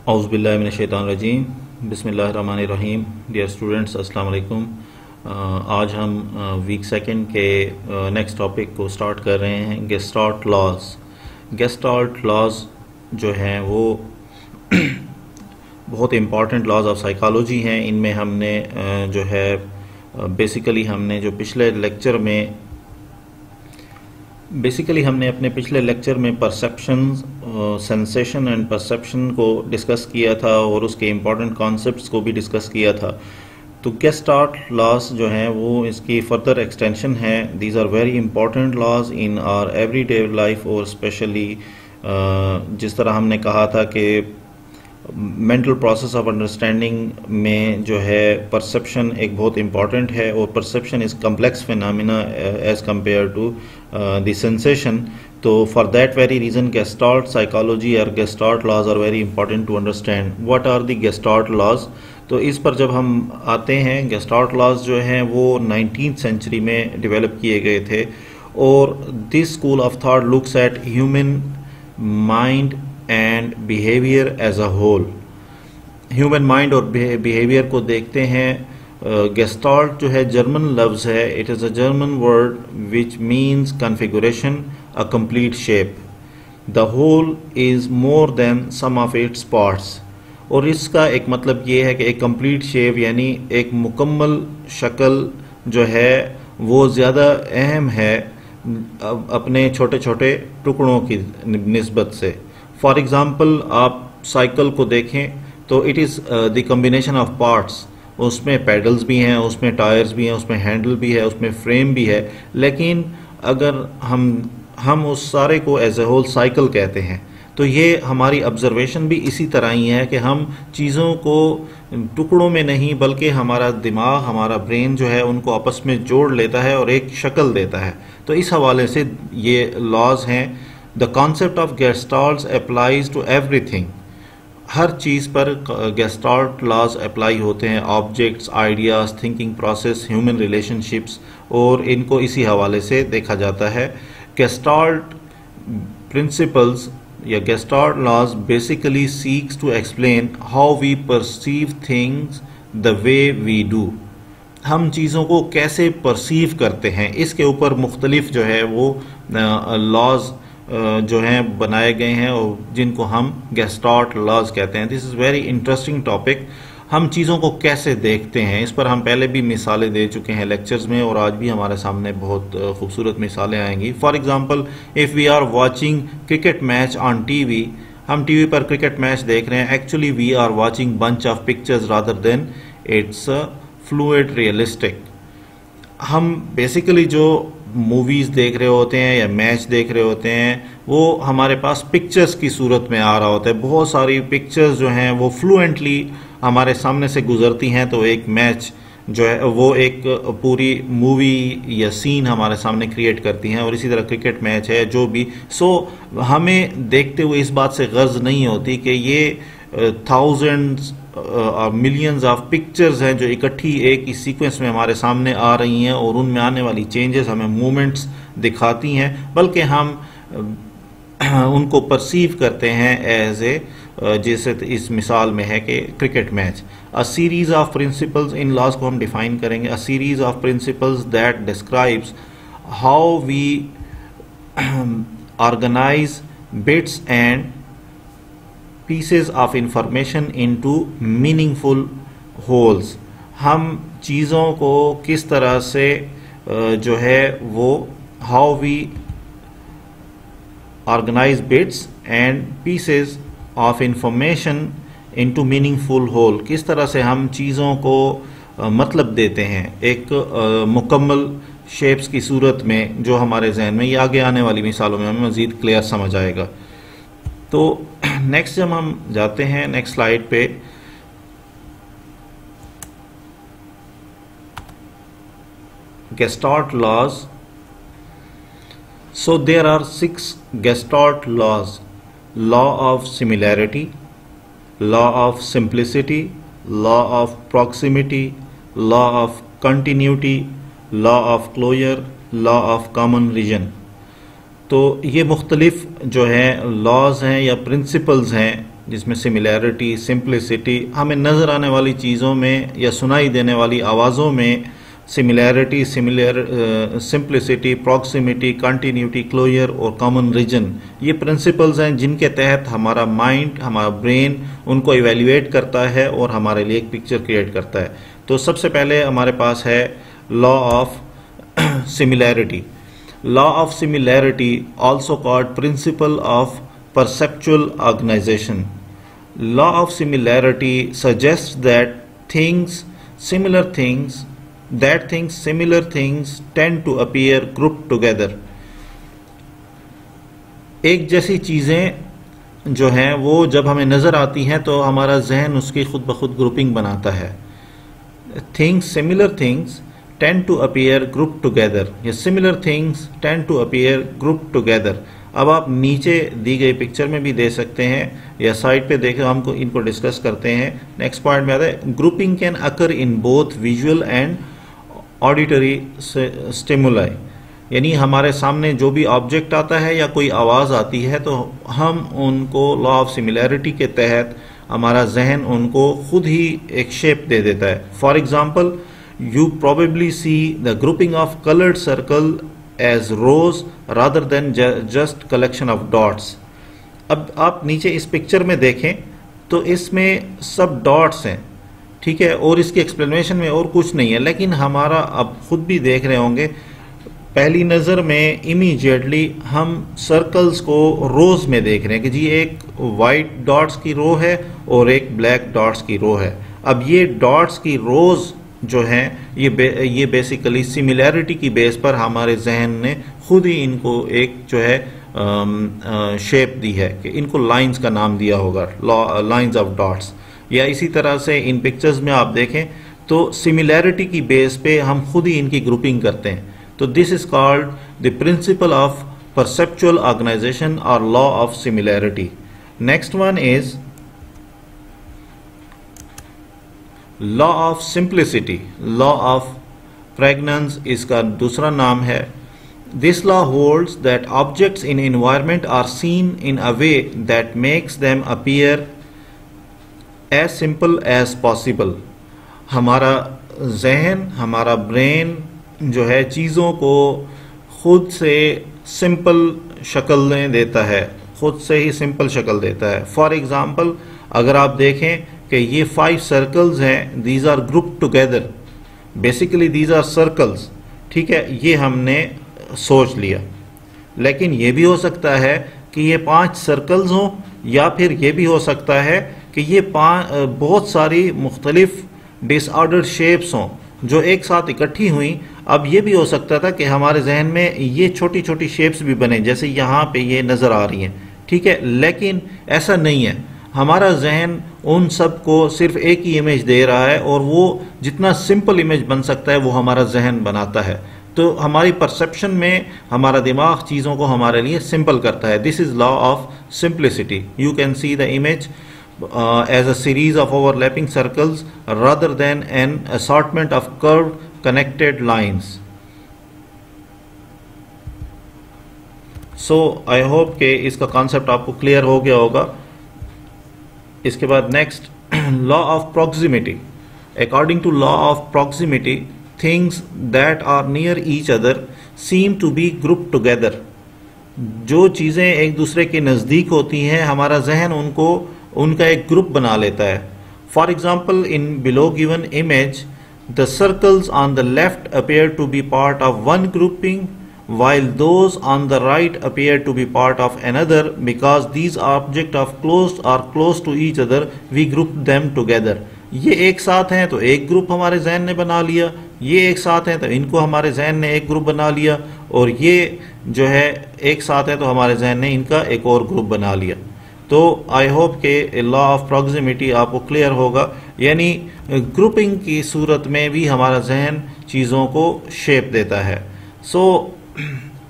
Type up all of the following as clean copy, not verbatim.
औज़ुबिल्लाहि मिनश्शैतानिर्रजीम बिस्मिल्लाहिर्रहमानिर्रहीम। Dear students, अस्सलाम वालेकुम। आज हम वीक सेकंड के नेक्स्ट टॉपिक को स्टार्ट कर रहे हैं, गेस्टाल्ट लॉज। गेस्टाल्ट लॉज जो हैं वो बहुत इम्पॉर्टेंट लॉज ऑफ साइकोलॉजी हैं। इनमें हमने जो है बेसिकली हमने जो अपने पिछले लेक्चर में परसेप्शन, सेंसेशन एंड परसेप्शन को डिस्कस किया था और उसके इम्पॉर्टेंट कॉन्सेप्ट्स को भी डिस्कस किया था। तो गेस्टाल्ट लॉज जो हैं वो इसकी फर्दर एक्सटेंशन है। These are very important laws in our everyday life, और स्पेशली जिस तरह हमने कहा था कि मेंटल प्रोसेस ऑफ अंडरस्टैंडिंग में जो है परसेप्शन एक बहुत इंपॉर्टेंट है, और perception is complex phenomena as compare to the sensation. तो for that very reason gestalt psychology और gestalt laws are very important to understand what are the gestalt laws. तो इस पर जब हम आते हैं, गेस्टाल्ट लॉज जो हैं वो 19th सेंचुरी में डेवलप किए गए थे, और this school of thought looks at human mind and behaviour as a whole. Human mind और बिहेवियर को देखते हैं। गेस्टाल्ट जो है जर्मन लफ्ज़ है, it is a German word which means configuration, a complete shape. The whole is more than sum of its parts. और इसका एक मतलब ये है कि एक कंप्लीट शेप यानी एक मुकम्मल शक्ल जो है वो ज़्यादा अहम है अपने छोटे छोटे टुकड़ों की निस्बत से। फॉर एग्ज़ाम्पल आप साइकिल को देखें तो it is the combination of parts. उसमें पैडल्स भी हैं, उसमें टायर्स भी हैं, उसमें हैंडल भी है, उसमें फ्रेम भी है। लेकिन अगर हम उस सारे को एज ए होल साइकिल कहते हैं, तो ये हमारी ऑब्जर्वेशन भी इसी तरह ही है कि हम चीज़ों को टुकड़ों में नहीं बल्कि हमारा दिमाग, हमारा ब्रेन जो है उनको आपस में जोड़ लेता है और एक शक्ल देता है। तो इस हवाले से ये लॉज हैं। The concept of gestalt applies to everything. हर चीज़ पर गेस्टाल्ट लॉज अप्लाई होते हैं, objects, ideas, thinking process, human relationships, और इनको इसी हवाले से देखा जाता है। गेस्टाल्ट प्रिंसिपल्स या gestalt laws basically seeks to explain how we perceive things the way we do. हम चीज़ों को कैसे परसीव करते हैं, इसके ऊपर मुख्तलिफ जो है वो लॉज जो हैं बनाए गए हैं, और जिनको हम गेस्टाल्ट लॉज कहते हैं। This is very interesting topic. हम चीज़ों को कैसे देखते हैं, इस पर हम पहले भी मिसालें दे चुके हैं लेक्चर्स में, और आज भी हमारे सामने बहुत खूबसूरत मिसालें आएंगी। For example, if we are watching cricket match on TV, हम टीवी पर क्रिकेट मैच देख रहे हैं, actually we are watching bunch of pictures rather than it's fluid realistic. हम बेसिकली जो मूवीज़ देख रहे होते हैं या मैच देख रहे होते हैं, वो हमारे पास पिक्चर्स की सूरत में आ रहा होता है। बहुत सारी पिक्चर्स जो हैं वो फ्लुएंटली हमारे सामने से गुजरती हैं, तो एक मैच जो है वो एक पूरी मूवी या सीन हमारे सामने क्रिएट करती हैं। और इसी तरह क्रिकेट मैच है जो भी। हमें देखते हुए इस बात से गर्ज नहीं होती कि ये थाउजेंड्स और मिलियंस ऑफ पिक्चर्स हैं जो इकट्ठी एक ही सीक्वेंस में हमारे सामने आ रही हैं, और उनमें आने वाली चेंजेस हमें मूवमेंट्स दिखाती हैं, बल्कि हम उनको परसीव करते हैं एज ए, जैसे इस मिसाल में है कि cricket match. A series of principles, इन लॉज को हम डिफाइन करेंगे। A series of principles that describes how we organise bits and pieces of information into meaningful wholes। हम चीज़ों को किस तरह से जो है वो how we organize bits and pieces of information into meaningful whole, किस तरह से हम चीज़ों को मतलब देते हैं एक मुकम्मल शेप्स की सूरत में, जो हमारे जहन में ये आगे आने वाली मिसालों में हमें मज़ीद क्लियर समझ आएगा। तो नेक्स्ट जब हम जाते हैं नेक्स्ट स्लाइड पे, Gestalt laws. So there are 6 Gestalt laws: law of similarity, law of simplicity, law of proximity, law of continuity, law of closure, law of common region. तो ये मुख्तलिफ जो हैं लॉज हैं या प्रिंसिपल्स हैं जिसमें सिमिलैरिटी, सिंप्लिसिटी, हमें नज़र आने वाली चीज़ों में या सुनाई देने वाली आवाज़ों में similarity, simplicity, proximity, continuity, closure और कॉमन रीजन, ये प्रिंसिपल्स हैं जिनके तहत हमारा माइंड, हमारा ब्रेन उनको इवेल्युएट करता है और हमारे लिए एक पिक्चर क्रिएट करता है। तो सबसे पहले हमारे पास है law of similarity. Law of similarity also called principle of perceptual organization. Law of similarity suggests that similar things tend to appear grouped together. एक जैसी चीज़ें जो हैं वो जब हमें नज़र आती हैं तो हमारा जहन उसकी खुद ब खुद ग्रुपिंग बनाता है। Similar things tend to appear grouped together. या similar things tend to appear grouped together. अब आप नीचे दी गई पिक्चर में भी दे सकते हैं या साइड पे देखें, हमको इनको डिस्कस करते हैं। नेक्स्ट पॉइंट में आता है grouping can occur in both visual and auditory stimuli, यानी हमारे सामने जो भी ऑब्जेक्ट आता है या कोई आवाज़ आती है तो हम उनको लॉ ऑफ सिमिलैरिटी के तहत हमारा जहन उनको खुद ही एक शेप दे देता है। For example, you probably see the grouping of coloured circle as rows rather than just collection of dots. अब आप नीचे इस पिक्चर में देखें तो इसमें सब डॉट्स हैं, ठीक है, और इसकी एक्सप्लेनेशन में और कुछ नहीं है, लेकिन हमारा अब खुद भी देख रहे होंगे पहली नज़र में इमीडिएटली हम सर्कल्स को रोज में देख रहे हैं कि जी एक वाइट डॉट्स की रो है और एक ब्लैक डॉट्स की रो है। अब ये डॉट्स की रोज जो हैं ये बेसिकली सिमिलैरिटी की बेस पर हमारे जहन ने खुद ही इनको एक जो है शेप दी है कि इनको लाइंस का नाम दिया होगा, लाइंस ऑफ डॉट्स। या इसी तरह से इन पिक्चर्स में आप देखें तो सिमिलैरिटी की बेस पे हम खुद ही इनकी ग्रुपिंग करते हैं। तो this is called the principle of perceptual organisation और law of similarity. Next one is law of simplicity. Law of pregnance इसका दूसरा नाम है। This law holds that objects in environment are seen in a way that makes them appear as simple as possible. हमारा जहन, हमारा brain जो है चीज़ों को खुद से सिंपल शक्ल देता है, खुद से ही सिंपल शक्ल देता है। फॉर एग्जाम्पल, अगर आप देखें कि ये 5 सर्कल्स हैं, these are group together, basically these are circles, ठीक है, ये हमने सोच लिया। लेकिन ये भी हो सकता है कि ये 5 सर्कल्स हों या फिर ये भी हो सकता है कि ये बहुत सारी मुख्तलिफ डिसऑर्डर्ड शेप्स हों जो एक साथ इकट्ठी हुई। अब ये भी हो सकता था कि हमारे जहन में ये छोटी छोटी शेप्स भी बने जैसे यहाँ पे ये नज़र आ रही हैं, ठीक है, लेकिन ऐसा नहीं है। हमारा जहन उन सब को सिर्फ एक ही इमेज दे रहा है और वो जितना सिंपल इमेज बन सकता है वो हमारा जहन बनाता है। तो हमारी परसेप्शन में हमारा दिमाग चीज़ों को हमारे लिए सिंपल करता है। This is law of simplicity. You can see the image as a series of overlapping circles rather than an assortment of curved connected lines. So I hope कि इसका कॉन्सेप्ट आपको क्लियर हो गया होगा। इसके बाद next, law of proximity. According to law of proximity, things that are near each other seem to be group together. जो चीज़ें एक दूसरे के नज़दीक होती हैं हमारा जहन उनका एक ग्रुप बना लेता है। For example, in below given image the circles on the left appear to be part of one grouping while those on the right appear to be part of another. Because these objects are close to each other, we group them together. ये एक साथ हैं तो एक group हमारे जहन ने बना लिया, ये एक साथ हैं तो इनको हमारे जहन ने एक ग्रुप बना लिया, और ये जो है एक साथ है तो हमारे जहन ने इनका एक और ग्रुप बना लिया। तो आई होप के लॉ ऑफ प्रॉक्सिमिटी आपको क्लियर होगा, यानी ग्रुपिंग की सूरत में भी हमारा जहन चीज़ों को शेप देता है। सो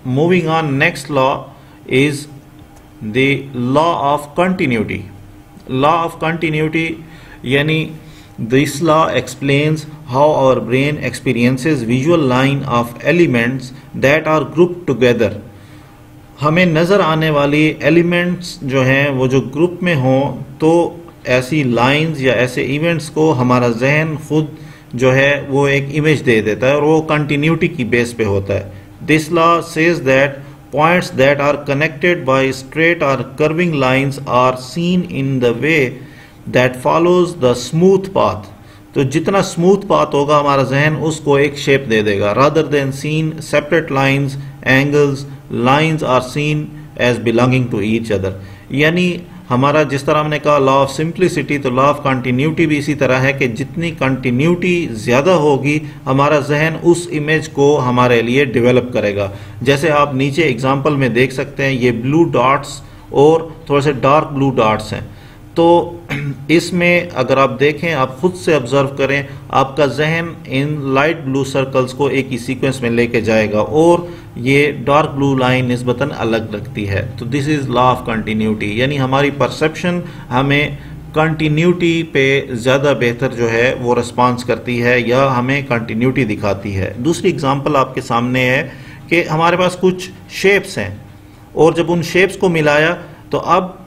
moving on, next law is the law of continuity. Law of continuity yani this law explains how our brain experiences visual line of elements that are grouped together. हमें नज़र आने वाली एलिमेंट्स जो हैं वो जो ग्रुप में हों, तो ऐसी लाइंस या ऐसे इवेंट्स को हमारा जहन खुद जो है वो एक इमेज दे देता है और वो कंटिन्यूटी की बेस पे होता है। This law says that points that are connected by straight और curving lines are seen in the way that follows the smooth path. तो जितना स्मूथ पाथ होगा हमारा जहन उसको एक शेप दे देगा, rather than seen separate lines, angles, lines are seen as belonging to each other. यानी हमारा जिस तरह हमने कहा लॉ ऑफ सिंप्लिसिटी, तो लॉ ऑफ कंटिन्यूटी भी इसी तरह है कि जितनी कंटिन्यूटी ज़्यादा होगी हमारा जहन उस इमेज को हमारे लिए डेवलप करेगा। जैसे आप नीचे एग्जांपल में देख सकते हैं, ये ब्लू डॉट्स और थोड़े से डार्क ब्लू डॉट्स हैं। तो इसमें अगर आप देखें, आप खुद से ऑब्जर्व करें, आपका जहन इन लाइट ब्लू सर्कल्स को एक ही सीक्वेंस में लेके जाएगा और ये डार्क ब्लू लाइन निस्बतन अलग लगती है। तो this is law of continuity, यानी हमारी परसेप्शन हमें कंटिन्यूटी पे ज़्यादा बेहतर जो है वो रिस्पॉन्स करती है या हमें कंटिन्यूटी दिखाती है। दूसरी एग्जांपल आपके सामने है कि हमारे पास कुछ शेप्स हैं और जब उन शेप्स को मिलाया तो अब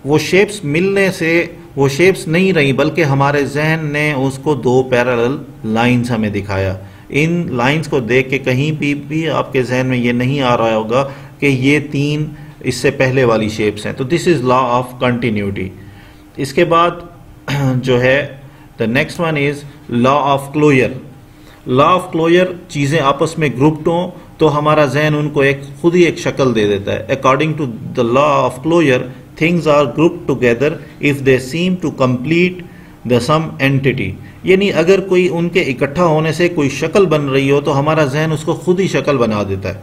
वो शेप्स मिलने से वो शेप्स नहीं रही, बल्कि हमारे जहन ने उसको दो पैरेलल लाइंस हमें दिखाया। इन लाइंस को देख के कहीं भी आपके जहन में ये नहीं आ रहा होगा कि ये तीन इससे पहले वाली शेप्स हैं। तो this is law of continuity. इसके बाद जो है the next one is law of closure. Law of closure, चीज़ें आपस में ग्रुप्ड हों तो हमारा जहन उनको एक खुद ही एक शक्ल दे देता है। According to the law of closure, things are grouped together if they seem to complete the some entity। यानी अगर कोई उनके इकट्ठा होने से कोई शक्ल बन रही हो तो हमारा जहन उसको खुद ही शक्ल बना देता है।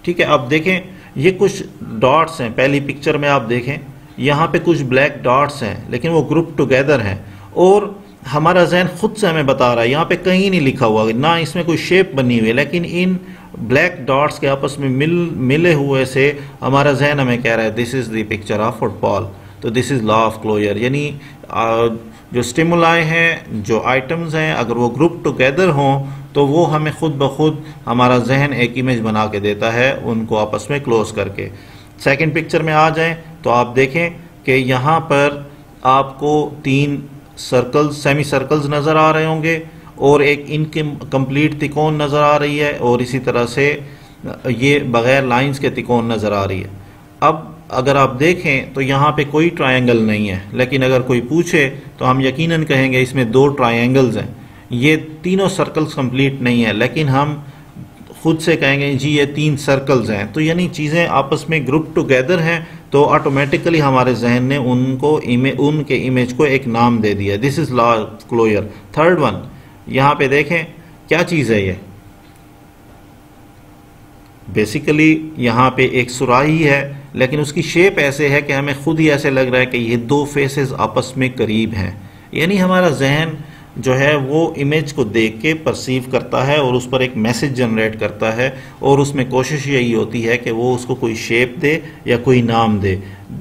ठीक है, आप देखें ये कुछ डॉट्स हैं, पहली पिक्चर में आप देखें यहाँ पे कुछ ब्लैक डॉट्स हैं लेकिन वो ग्रुप टुगेदर हैं और हमारा जहन खुद से हमें बता रहा है, यहाँ पे कहीं नहीं लिखा हुआ, ना इसमें कोई शेप बनी हुई है, लेकिन इन ब्लैक डॉट्स के आपस में मिले हुए से हमारा जहन हमें कह रहा है this is the picture of football. तो this is law of closure, यानी जो स्टिमुलाई हैं, जो आइटम्स हैं, अगर वो ग्रुप टुगेदर हों तो वो हमें खुद ब खुद हमारा जहन एक इमेज बना के देता है उनको आपस में क्लोज करके। सेकंड पिक्चर में आ जाएं तो आप देखें कि यहाँ पर आपको तीन सर्कल्स, सेमी सर्कल्स नज़र आ रहे होंगे और एक इनके कंप्लीट तिकोन नज़र आ रही है और इसी तरह से ये बगैर लाइंस के तिकोन नज़र आ रही है। अब अगर आप देखें तो यहाँ पे कोई ट्रायंगल नहीं है, लेकिन अगर कोई पूछे तो हम यकीनन कहेंगे इसमें दो ट्रायंगल्स हैं। ये तीनों सर्कल्स कंप्लीट नहीं है, लेकिन हम खुद से कहेंगे जी ये तीन सर्कल्स हैं। तो यानी चीज़ें आपस में ग्रुप टुगेदर हैं तो ऑटोमेटिकली हमारे जहन ने उनको उनके इमेज को एक नाम दे दिया। This is law of closure. Third one, यहाँ पे देखें क्या चीज़ है ये, बेसिकली यहाँ पे एक सुराही है लेकिन उसकी शेप ऐसे है कि हमें खुद ही ऐसे लग रहा है कि ये दो फेसेस आपस में करीब हैं। यानी हमारा जहन जो है वो इमेज को देख के परसीव करता है और उस पर एक मैसेज जनरेट करता है और उसमें कोशिश यही होती है कि वो उसको कोई शेप दे या कोई नाम दे।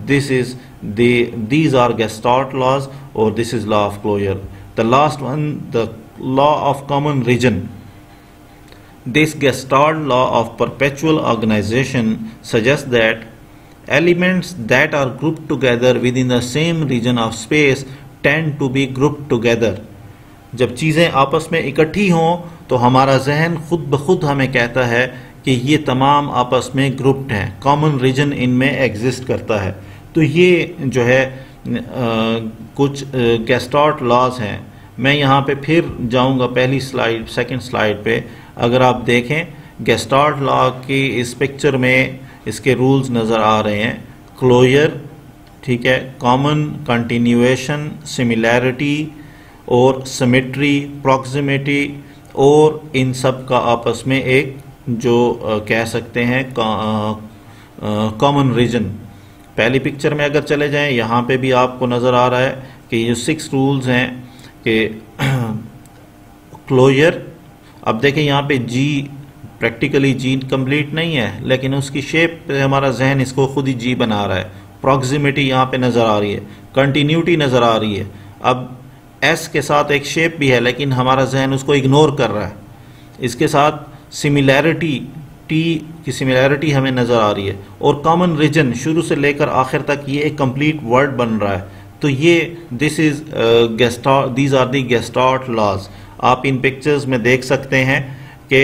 This is these are gestalt laws और this is law of closure. The last one, the law of common region. This Gestalt law of perpetual organization suggests that elements that are grouped together within the same region of space tend to be grouped together. जब चीज़ें आपस में इकट्ठी हों तो हमारा जहन खुद ब खुद हमें कहता है कि ये तमाम आपस में ग्रुप्ड हैं, कॉमन रीजन इनमें एग्जिस्ट करता है। तो ये जो है कुछ गेस्टाल्ट लॉज हैं। मैं यहाँ पे फिर जाऊँगा पहली स्लाइड, सेकंड स्लाइड पे। अगर आप देखें गेस्टाल्ट लॉ की इस पिक्चर में इसके रूल्स नज़र आ रहे हैं। क्लोजर, ठीक है, कॉमन, कंटिन्यूएशन, सिमिलैरिटी और सिमेट्री, प्रॉक्सिमिटी और इन सब का आपस में एक जो कह सकते हैं कॉमन रीजन। पहली पिक्चर में अगर चले जाएं, यहाँ पे भी आपको नज़र आ रहा है कि ये 6 रूल्स हैं कि क्लोजर। अब देखें यहाँ पे जी, प्रैक्टिकली जी कंप्लीट नहीं है लेकिन उसकी शेप पे हमारा जहन इसको खुद ही जी बना रहा है। प्रॉक्सिमिटी यहाँ पे नज़र आ रही है, कंटिन्यूटी नज़र आ रही है। अब एस के साथ एक शेप भी है लेकिन हमारा जहन उसको इग्नोर कर रहा है। इसके साथ सिमिलैरिटी, टी की सिमिलैरिटी हमें नज़र आ रही है, और कॉमन रीजन शुरू से लेकर आखिर तक ये एक कंप्लीट वर्ड बन रहा है। तो ये these are the gestalt laws. आप इन पिक्चर्स में देख सकते हैं कि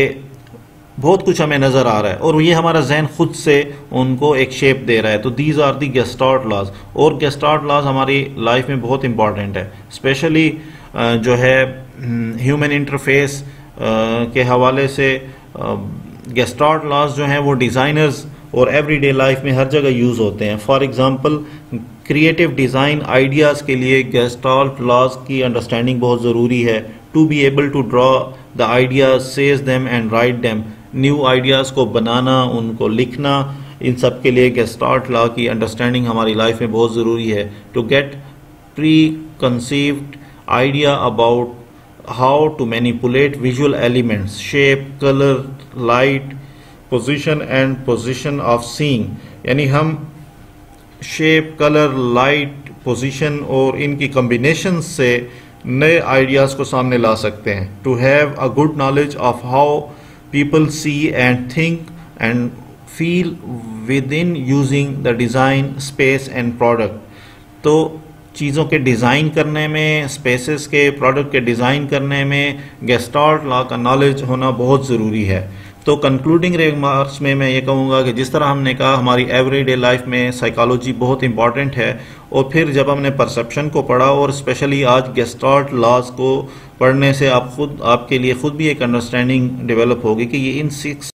बहुत कुछ हमें नज़र आ रहा है, और ये हमारा जहन खुद से उनको एक शेप दे रहा है। तो these are the gestalt laws, और गेस्टार्ट लॉज हमारी लाइफ में बहुत इंपॉर्टेंट है, स्पेशली जो है ह्यूमन इंटरफेस के हवाले से। गेस्टार्ट लॉज जो हैं वो डिज़ाइनर्स और एवरीडे लाइफ में हर जगह यूज़ होते हैं। For example creative design ideas के लिए गेस्टार्ट लॉज की अंडरस्टैंडिंग बहुत ज़रूरी है। To be able to draw the ideas, सेज them and write them, new ideas को बनाना, उनको लिखना, इन सब के लिए गेस्टार्ट लॉ की अंडरस्टैंडिंग हमारी लाइफ में बहुत ज़रूरी है। To get preconceived idea about how to manipulate visual elements, shape, color, light, position and position of seeing, यानी हम शेप, कलर, लाइट, पोजीशन और इनकी कम्बिनेशन से नए आइडियाज़ को सामने ला सकते हैं। To have a good knowledge of how people see and think and feel with in using the design, space and product. तो चीज़ों के डिज़ाइन करने में, स्पेसेस के, प्रोडक्ट के डिज़ाइन करने में गेस्टार्ट लॉ का नॉलेज होना बहुत ज़रूरी है। तो कंक्लूडिंग रिमार्क्स में मैं ये कहूँगा कि जिस तरह हमने कहा हमारी एवरीडे लाइफ में साइकोलॉजी बहुत इंपॉर्टेंट है, और फिर जब हमने परसेप्शन को पढ़ा और स्पेशली आज गेस्टार्ट लॉज को पढ़ने से आपके लिए खुद भी एक अंडरस्टैंडिंग डेवलप होगी कि ये इन 6